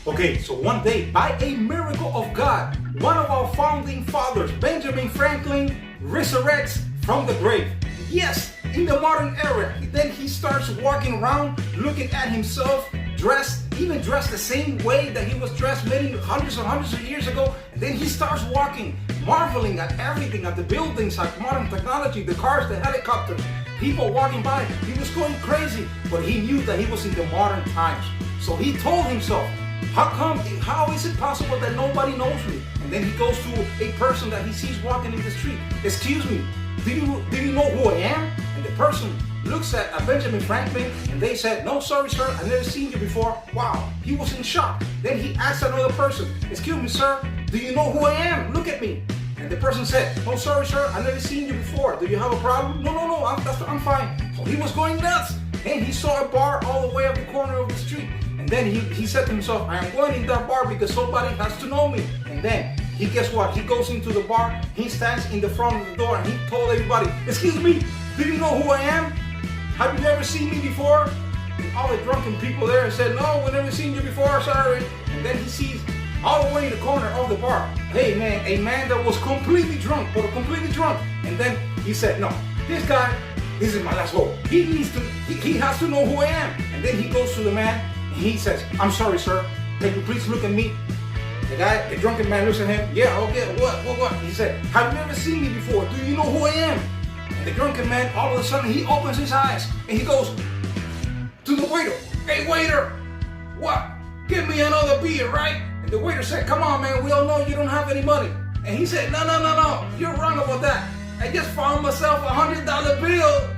Okay, so one day, by a miracle of God, one of our founding fathers, Benjamin Franklin, resurrects from the grave. Yes, in the modern era. Then he starts walking around, looking at himself, even dressed the same way that he was dressed many hundreds of years ago. And then he starts walking, marveling at everything, at the buildings, at modern technology, the cars, the helicopters, people walking by. He was going crazy, but he knew that he was in the modern times. So he told himself, how is it possible that nobody knows me? And then he goes to a person that he sees walking in the street. Excuse me, do you know who I am? And the person looks at Benjamin Franklin and they said, no, sorry, sir, I've never seen you before. Wow, he was in shock. Then he asked another person, excuse me, sir, do you know who I am? Look at me. And the person said, oh, sorry, sir, I've never seen you before. Do you have a problem? No, I'm fine. So he was going nuts. And he saw a bar all the way up the corner of the street. And then he said to himself, I am going in that bar because somebody has to know me. And then guess what? He goes into the bar, he stands in the front of the door and he told everybody, excuse me, do you know who I am? Have you ever seen me before? And all the drunken people there said, no, we've never seen you before, sorry. And then he sees all the way in the corner of the bar, hey man, a man that was completely drunk. And then he said, no, this is my last hope. He has to know who I am. And then he goes to the man and he says, I'm sorry, sir, can you please look at me? The drunken man looks at him, yeah, okay, what? He said, have you ever seen me before? Do you know who I am? And the drunken man, all of a sudden, he opens his eyes and he goes to the waiter, hey waiter, what? Give me another beer, right? And the waiter said, come on man, we all know you don't have any money. And he said, no, you're wrong about that. I just found myself $100 bill